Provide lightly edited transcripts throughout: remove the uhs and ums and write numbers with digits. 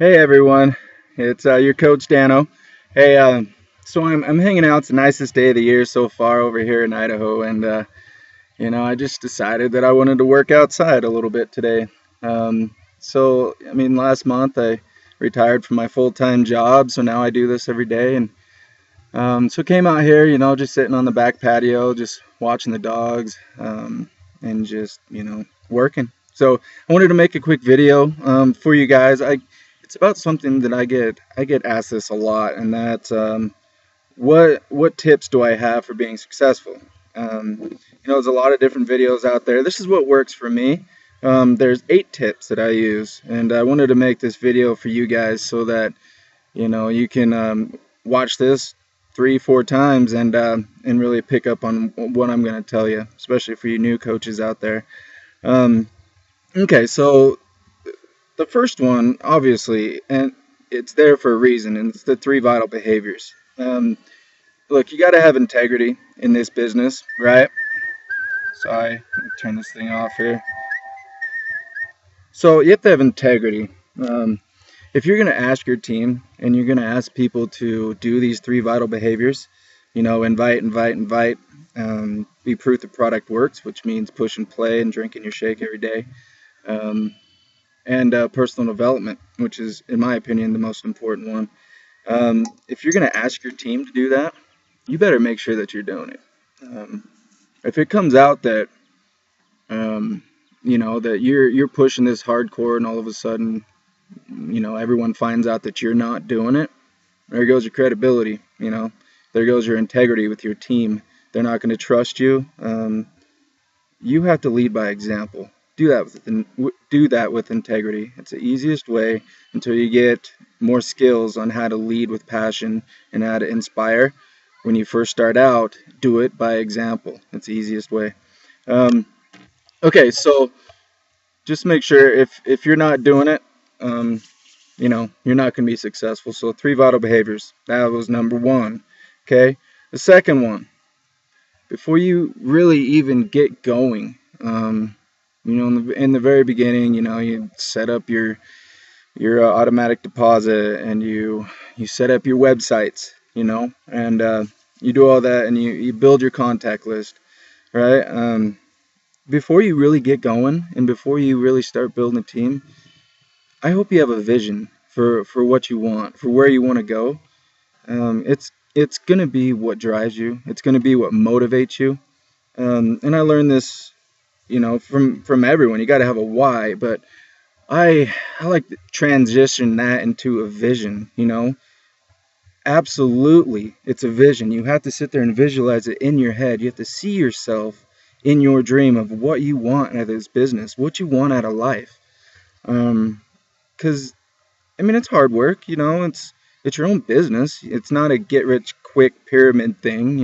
Hey everyone, it's your coach Dano. Hey, so I'm hanging out. It's the nicest day of the year so far over here in Idaho, and I just decided that I wanted to work outside a little bit today. Last month I retired from my full-time job, so now I do this every day, and so came out here, just sitting on the back patio, just watching the dogs, and just working. So I wanted to make a quick video for you guys. It's about something that I get asked this a lot, and that's what tips do I have for being successful? There's a lot of different videos out there. This is what works for me. There's 8 tips that I use, and I wanted to make this video for you guys so that you can watch this 3, 4 times and really pick up on what I'm going to tell you, especially for you new coaches out there. Okay, so the first one, obviously, and it's there for a reason, and it's the 3 vital behaviors. Look, you got to have integrity in this business, right? Sorry, let me turn this thing off here. So you have to have integrity. If you're going to ask your team and you're going to ask people to do these 3 vital behaviors, invite, be proof the product works, which means push and play and drinking your shake every day, and personal development, which is, in my opinion, the most important one. If you're going to ask your team to do that, you better make sure that you're doing it. If it comes out that that you're pushing this hardcore, and all of a sudden, everyone finds out that you're not doing it, there goes your credibility. There goes your integrity with your team. They're not going to trust you. You have to lead by example. Do that with integrity. It's the easiest way until you get more skills on how to lead with passion and how to inspire. When you first start out, do it by example. It's the easiest way. Okay, so just make sure if you're not doing it, you're not going to be successful. So 3 vital behaviors. That was number 1. Okay. The second one, before you really even get going, in the very beginning, you set up your automatic deposit, and you set up your websites, and you do all that, and you build your contact list, right? Before you really get going and before you really start building a team, I hope you have a vision for what you want, for where you want to go. It's gonna be what drives you. It's gonna be what motivates you. And I learned this, from everyone. You got to have a why, but I like to transition that into a vision. Absolutely, it's a vision. You have to sit there and visualize it in your head. You have to see yourself in your dream of what you want out of this business, what you want out of life. Because it's hard work. It's your own business. It's not a get rich quick pyramid thing.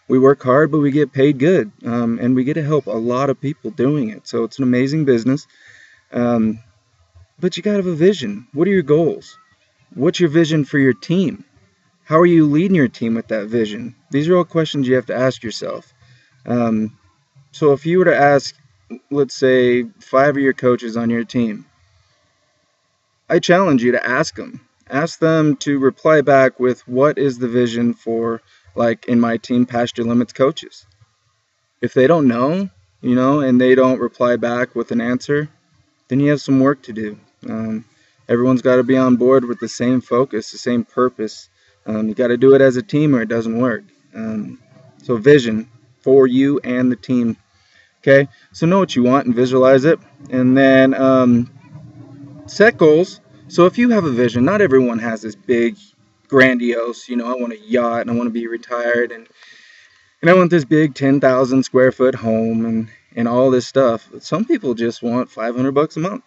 We work hard, but we get paid good, and we get to help a lot of people doing it. So it's an amazing business. But you gotta have a vision. What are your goals? What's your vision for your team? How are you leading your team with that vision? These are all questions you have to ask yourself. So if you were to ask, let's say, 5 of your coaches on your team, I challenge you to ask them. Ask them to reply back with what is the vision for, like in my team, Pasture Limits coaches. If they don't know, and they don't reply back with an answer, then you have some work to do. Everyone's got to be on board with the same focus, the same purpose. You got to do it as a team or it doesn't work. So vision for you and the team. Okay, so know what you want and visualize it, and then set goals. So if you have a vision, not everyone has this big, grandiose, I want a yacht and I want to be retired, and I want this big 10,000 square foot home and all this stuff. Some people just want $500 a month,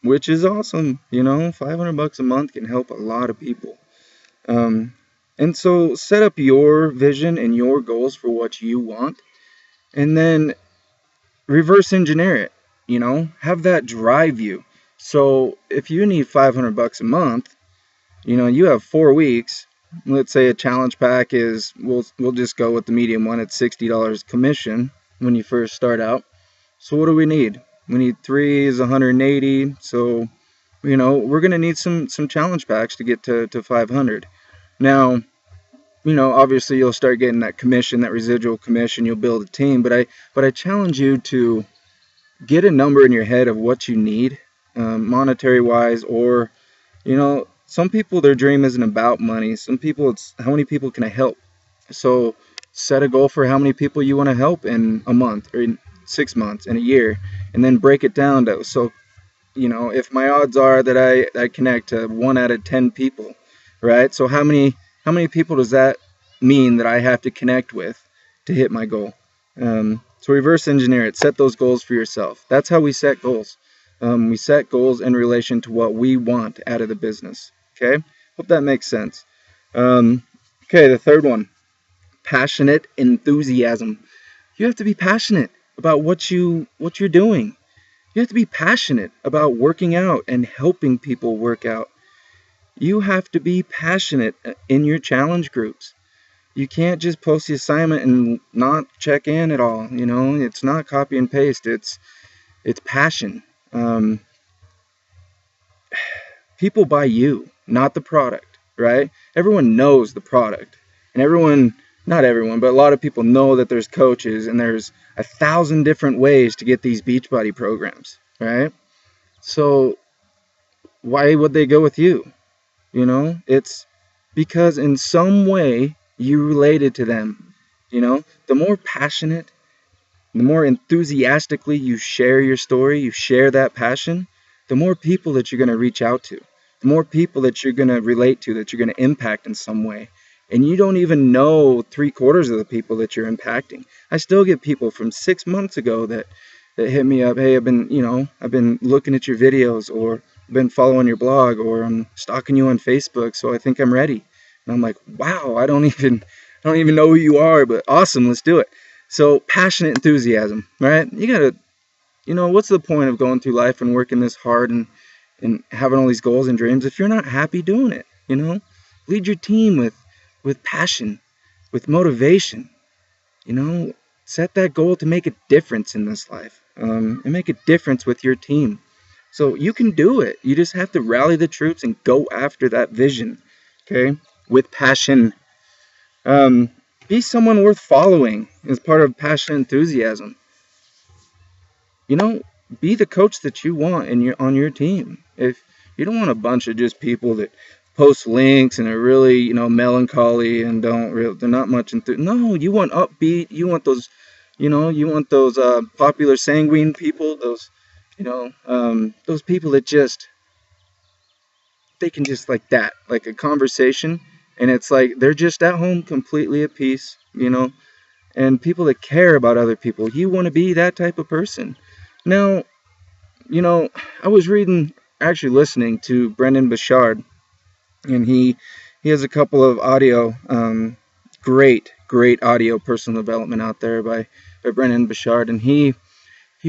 which is awesome. $500 a month can help a lot of people. And so set up your vision and your goals for what you want, and then reverse engineer it. Have that drive you. So if you need $500 a month, you have 4 weeks. Let's say a challenge pack is, we'll just go with the medium one. It's $60 commission when you first start out. So what do we need? We need 3 is 180. So we're going to need some challenge packs to get to 500. Now, obviously you'll start getting that commission, that residual commission. You'll build a team, but I challenge you to get a number in your head of what you need, monetary wise, or some people, their dream isn't about money. Some people, it's how many people can I help. So set a goal for how many people you want to help in a month, or in 6 months, in a year, and then break it down to, so if my odds are that I connect to 1 out of 10 people, right? So how many people does that mean that I have to connect with to hit my goal? So reverse engineer it. Set those goals for yourself. That's how we set goals. We set goals in relation to what we want out of the business. Okay? Hope that makes sense. Okay, the third one. Passionate enthusiasm. You have to be passionate about what you're doing. You have to be passionate about working out and helping people work out. You have to be passionate in your challenge groups. You can't just post the assignment and not check in at all. It's not copy and paste. It's passion. People buy you, not the product, right? Everyone knows the product, and not everyone, but a lot of people know that there's coaches and there's 1,000 different ways to get these Beachbody programs, right? So why would they go with you? It's because in some way you related to them. The more passionate, the more enthusiastically you share your story, you share that passion, the more people that you're going to reach out to, the more people that you're going to relate to, that you're going to impact in some way. And you don't even know 3/4 of the people that you're impacting. I still get people from 6 months ago that hit me up. Hey, I've been looking at your videos, or been following your blog, or I'm stalking you on Facebook, so I think I'm ready. And I'm like, wow, I don't even know who you are, but awesome, let's do it. So passionate enthusiasm, right? You gotta, what's the point of going through life and working this hard and having all these goals and dreams if you're not happy doing it? Lead your team with passion, with motivation. Set that goal to make a difference in this life, and make a difference with your team. So you can do it. You just have to rally the troops and go after that vision, okay, with passion. Be someone worth following as part of passion enthusiasm. Be the coach that you want on your team. If you don't want a bunch of just people that post links and are really, melancholy and they're not much no, you want upbeat, you want those, popular sanguine people, those people that they can just like that, like a conversation, and it's like they're just at home completely at peace, and people that care about other people. You want to be that type of person. Now, I was actually listening to Brendan Bouchard, and he has a couple of audio, great audio personal development out there by Brendan Bouchard, and he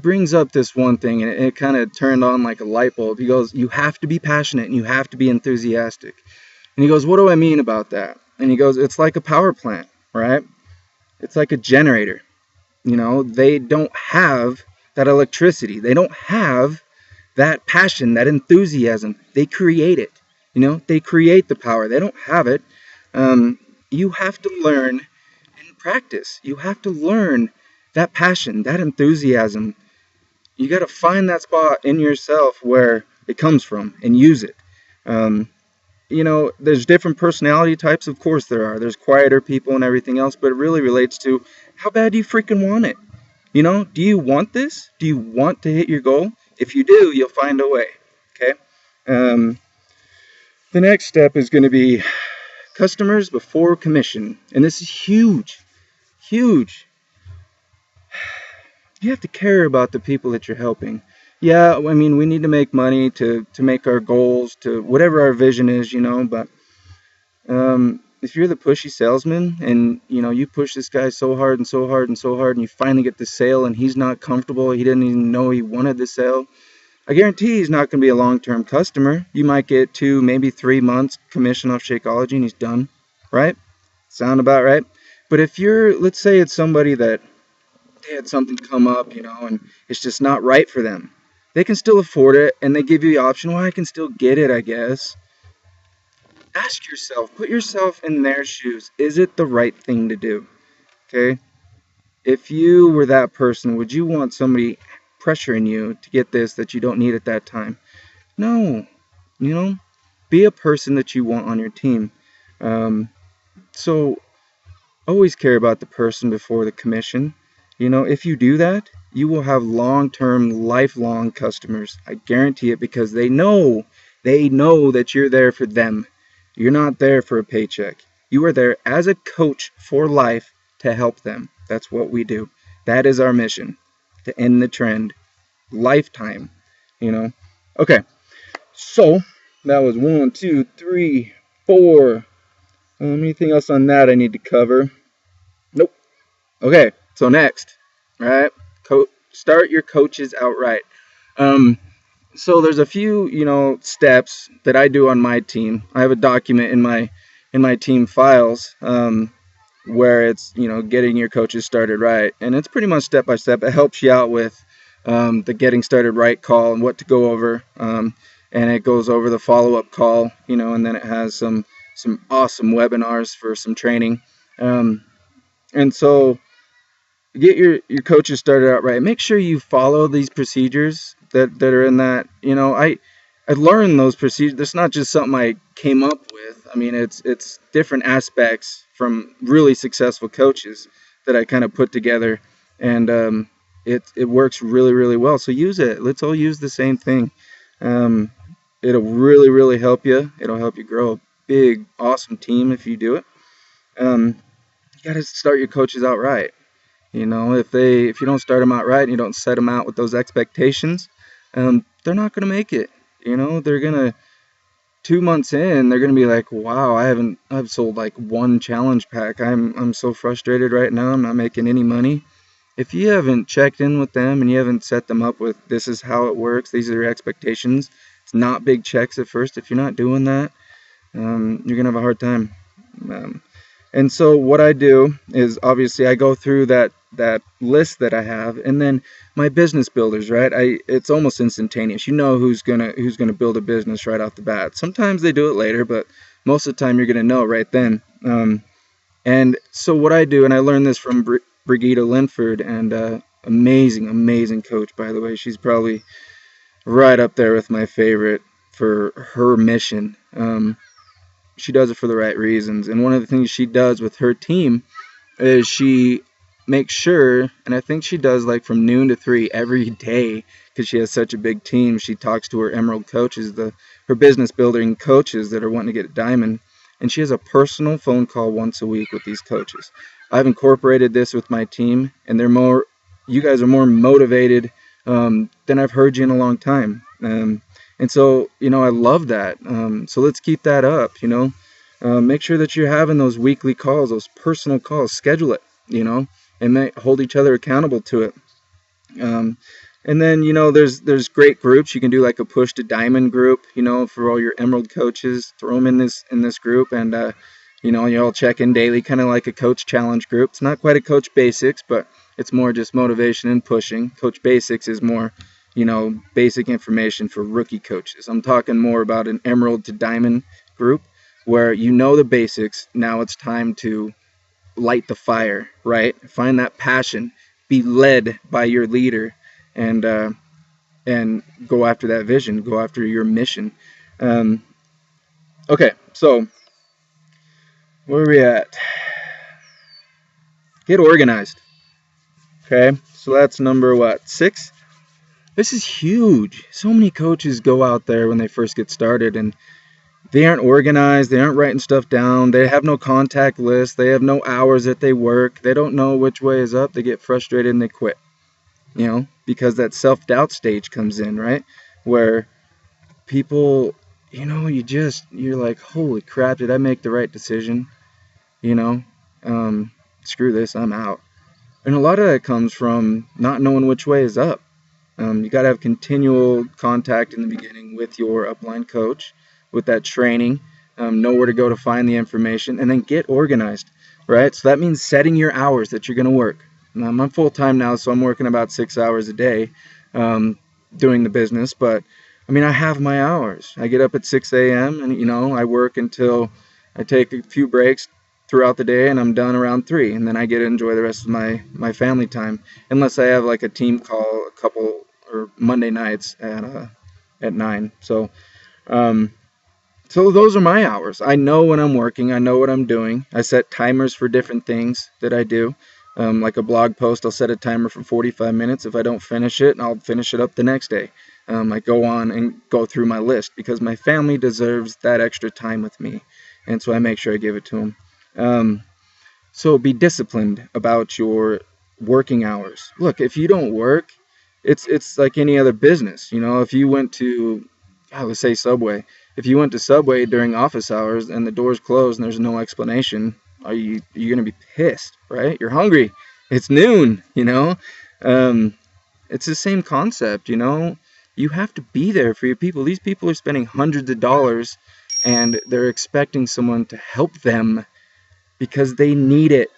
brings up this one thing, and it kind of turned on like a light bulb. He goes, you have to be passionate and you have to be enthusiastic. And he goes, what do I mean about that? And he goes, it's like a power plant, right? It's like a generator. They don't have that electricity. They don't have that passion, that enthusiasm. They create it. They create the power. They don't have it. You have to learn and practice. You have to learn that passion, that enthusiasm. You got to find that spot in yourself where it comes from and use it. There's different personality types. Of course there are. There's quieter people and everything else, but it really relates to how bad do you freaking want it? Do you want this? Do you want to hit your goal? If you do, you'll find a way. Okay. The next step is going to be customers before commission. And this is huge. You have to care about the people that you're helping. Yeah, I mean, we need to make money to make our goals, to whatever our vision is, but if you're the pushy salesman and, you push this guy so hard and so hard and so hard, and you finally get the sale and he's not comfortable, he didn't even know he wanted the sale, I guarantee he's not going to be a long-term customer. You might get 2, maybe 3 months commission off Shakeology and he's done, right? Sound about right? But if let's say it's somebody that they had something come up, and it's just not right for them. they can still afford it, and they give you the option, well, I can still get it, I guess. Ask yourself, put yourself in their shoes. Is it the right thing to do? Okay? If you were that person, would you want somebody pressuring you to get this that you don't need at that time? No. You know, be a person that you want on your team. Um, so always care about the person before the commission. If you do that, you will have long-term, lifelong customers. I guarantee it, because they know that you're there for them. You're not there for a paycheck. You are there as a coach for life to help them. That's what we do. That is our mission, to end the trend. Lifetime, you know. Okay, so that was 1, 2, 3, 4. Anything else on that I need to cover? Nope. Okay, so next, all right, start your coaches outright. Um, so there's a few, steps that I do on my team. I have a document in my team files, where it's, getting your coaches started right, and it's pretty much step by step. It helps you out with the getting started right call and what to go over, and it goes over the follow-up call, and then it has some awesome webinars for some training, and so get your coaches started out right. Make sure you follow these procedures that are in that. I learned those procedures. That's not just something I came up with. I mean, it's different aspects from really successful coaches that I kind of put together, and it works really, really well. So use it. Let's all use the same thing. Um, It'll really, really help you. It'll help you grow a big, awesome team if you do it. You got to start your coaches out right. If you don't start them out right and you don't set them out with those expectations, they're not going to make it. They're going to, 2 months in, they're going to be like, wow, I've sold like one challenge pack. I'm so frustrated right now. I'm not making any money. If you haven't checked in with them and you haven't set them up with, this is how it works, these are your expectations. It's not big checks at first. If you're not doing that, you're going to have a hard time. And so what I do is, obviously, I go through that list that I have, and then my business builders, right? It's almost instantaneous. You know who's gonna build a business right off the bat. Sometimes they do it later, but most of the time you're gonna know right then. And so what I do, and I learned this from Brigitte Linford, and amazing, amazing coach, by the way. She's probably right up there with my favorite for her mission. She does it for the right reasons. And one of the things she does with her team is she makes sure, and I think she does like from noon to 3 every day, because she has such a big team. She talks to her Emerald coaches, her business building coaches that are wanting to get a diamond, and she has a personal phone call once a week with these coaches. I've incorporated this with my team, and you guys are more motivated than I've heard you in a long time. And so, I love that. So let's keep that up, Make sure that you're having those weekly calls, those personal calls. Schedule it, and hold each other accountable to it. And then, there's great groups. You can do like a push to diamond group, for all your Emerald coaches. Throw them in this group, and you all check in daily, kind of like a coach challenge group. It's not quite a coach basics, but it's more just motivation and pushing. Coach basics is more, basic information for rookie coaches. I'm talking more about an Emerald to Diamond group where the basics. Now it's time to light the fire, right? Find that passion, be led by your leader, and go after that vision, go after your mission. Okay, so where are we at? Get organized. Okay, so that's number 6. This is huge. So many coaches go out there when they first get started, and they aren't organized. They aren't writing stuff down. They have no contact list. They have no hours that they work. They don't know which way is up. They get frustrated and they quit, because that self-doubt stage comes in, right? Where people, you're like, holy crap, did I make the right decision? Screw this, I'm out. And a lot of that comes from not knowing which way is up. You got to have continual contact in the beginning with your upline coach, with that training, know where to go to find the information, and then get organized, right? So that means setting your hours that you're going to work. I'm full-time now, so I'm working about 6 hours a day. doing the business, but I mean, I have my hours. I get up at 6 a.m. and I work until I take a few breaks throughout the day, and I'm done around 3, and then I get to enjoy the rest of my family time, unless I have like a team call a couple or Monday nights at 9. Um, so those are my hours. I know when I'm working. I know what I'm doing. I set timers for different things that I do. Like a blog post, I'll set a timer for 45 minutes. If I don't finish it, I'll finish it up the next day. I go on and go through my list because my family deserves that extra time with me, and so I make sure I give it to them. So be disciplined about your working hours. Look, if you don't work, it's like any other business. If you went to, let's say Subway. If you went to Subway during office hours and the doors closed and there's no explanation, you're gonna be pissed, right? You're hungry. It's noon. Um, it's the same concept. You have to be there for your people. These people are spending hundreds of dollars and they're expecting someone to help them because they need it,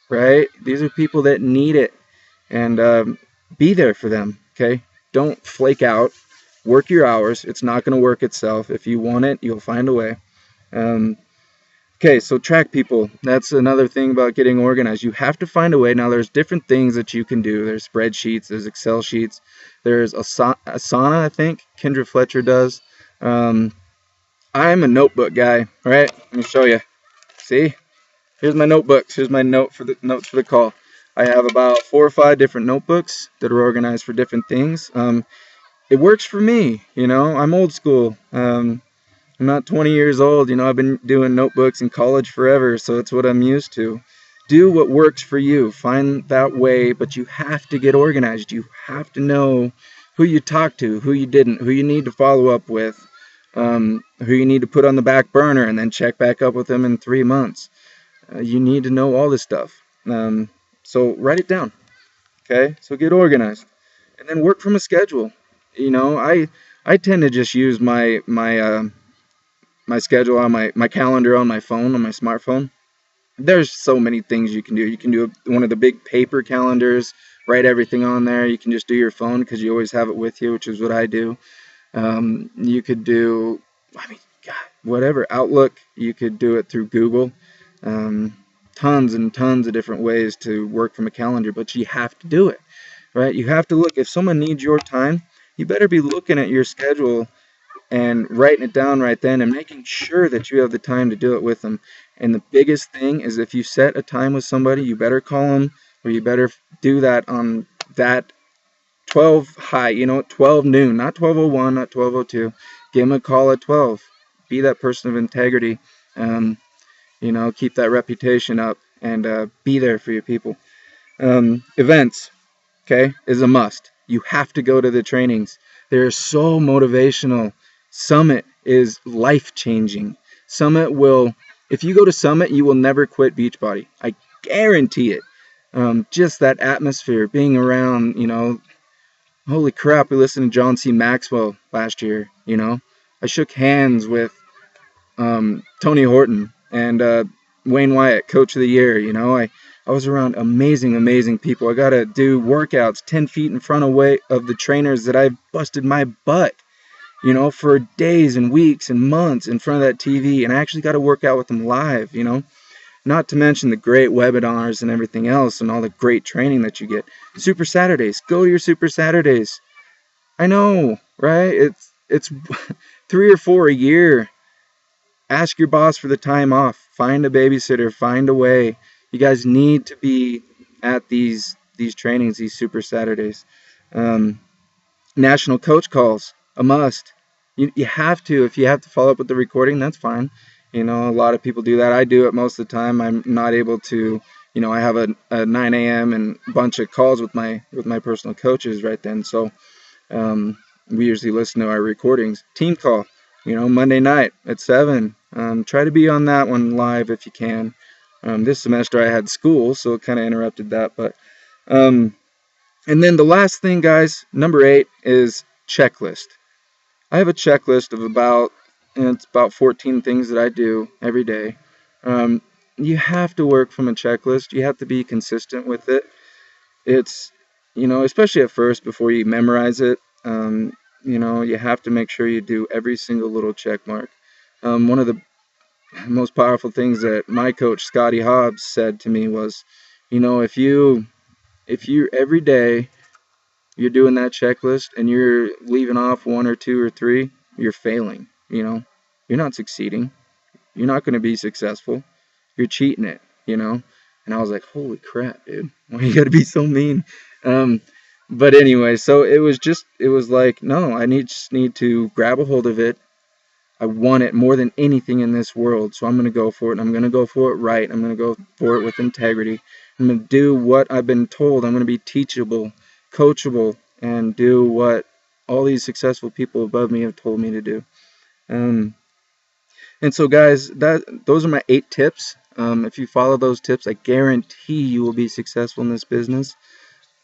right? These are people that need it, and be there for them, okay? Don't flake out. Work your hours. It's not going to work itself. If you want it, you'll find a way. Um, okay, so track people. That's another thing about getting organized. You have to find a way. Now, there's different things that you can do. There's spreadsheets. There's Excel sheets. There's Asana, I think. Kendra Fletcher does. I'm a notebook guy, right? Let me show you. See? Here's my notebooks. Here's my notes for the call. I have about 4 or 5 different notebooks that are organized for different things. It works for me. I'm old school. I'm not 20 years old. I've been doing notebooks in college forever, so it's what I'm used to. Do what works for you. Find that way, but you have to get organized. You have to know who you talk to, who you didn't, who you need to follow up with, who you need to put on the back burner and then check back up with them in 3 months. You need to know all this stuff. So write it down. Okay? So get organized. And then work from a schedule. I tend to just use my schedule on my calendar on my phone, on my smartphone. There's so many things you can do. You can do one of the big paper calendars, write everything on there. You can just do your phone because you always have it with you, which is what I do. You could do, God, whatever, Outlook. You could do it through Google. Tons and tons of different ways to work from a calendar, but you have to do it, right? You have to look. If someone needs your time, you better be looking at your schedule and writing it down right then and making sure that you have the time to do it with them. And the biggest thing is if you set a time with somebody, you better call them, or you better do that on that 12 12 noon, not 12:01, not 12:02. Give them a call at 12. Be that person of integrity. Keep that reputation up, and be there for your people. Events, okay, is a must. You have to go to the trainings. They're so motivational. Summit is life-changing. If you go to Summit, you will never quit Beachbody. I guarantee it. Just that atmosphere, being around, holy crap, we listened to John C. Maxwell last year, I shook hands with Tony Horton and Wayne Wyatt, Coach of the Year. I was around amazing people. I got to do workouts 10 feet in front of the trainers that I've busted my butt, for days and weeks and months in front of that TV. And I actually got to work out with them live, not to mention the great webinars and everything else and all the great training that you get. Super Saturdays. Go to your Super Saturdays. I know, right? It's 3 or 4 a year. Ask your boss for the time off. Find a babysitter. Find a way. You guys need to be at these trainings, these Super Saturdays. National coach calls, a must. You have to. If you have to follow up with the recording, that's fine. A lot of people do that. I do it most of the time. I'm not able to. I have a 9 a.m. and a bunch of calls with my personal coaches right then. So we usually listen to our recordings. Team call, Monday night at 7. Try to be on that one live if you can. This semester I had school, so it kind of interrupted that. But and then the last thing, guys, number 8 is checklist. I have a checklist of it's about 14 things that I do every day. You have to work from a checklist. You have to be consistent with it. It's, especially at first before you memorize it, You have to make sure you do every single little check mark. One of the most powerful things that my coach Scotty Hobbs said to me was, if you every day you're doing that checklist and you're leaving off one or two or three, you're failing. You're not succeeding. You're not going to be successful. You're cheating it. And I was like, holy crap, dude. Why you got to be so mean? Um, but anyway, so it was like, no, just need to grab a hold of it. I want it more than anything in this world, so I'm going to go for it. And I'm going to go for it right. I'm going to go for it with integrity. I'm going to do what I've been told. I'm going to be teachable, coachable, and do what all these successful people above me have told me to do. And so, guys, those are my 8 tips. If you follow those tips, I guarantee you will be successful in this business.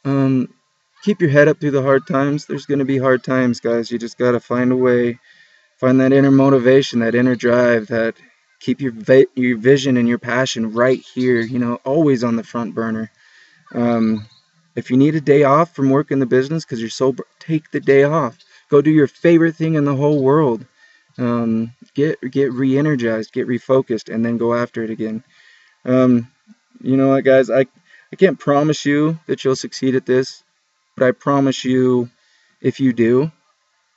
Keep your head up through the hard times. There's going to be hard times, guys. You just got to find a way, find that inner motivation, that inner drive, that keep your vision and your passion right here, always on the front burner. If you need a day off from working the business because you're so take the day off. Go do your favorite thing in the whole world. Get re-energized, get refocused, and then go after it again. You know what, guys? I can't promise you that you'll succeed at this, but I promise you, if you do,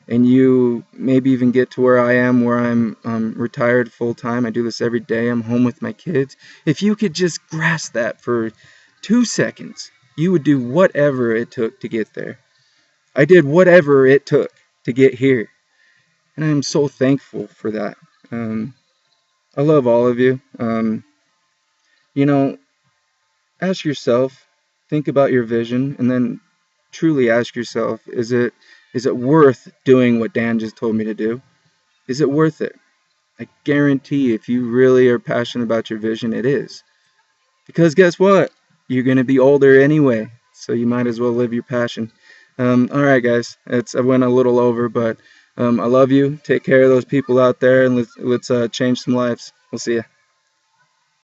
and you maybe even get to where I am, where I'm retired full time, I do this every day, I'm home with my kids. If you could just grasp that for 2 seconds, you would do whatever it took to get there. I did whatever it took to get here, and I'm so thankful for that. I love all of you. You know, ask yourself, think about your vision, and then truly ask yourself, is it worth doing what Dan just told me to do? Is it worth it? I guarantee if you really are passionate about your vision, it is. Because guess what? You're going to be older anyway, so you might as well live your passion. All right, guys. I went a little over, but I love you. Take care of those people out there, and let's change some lives. We'll see ya.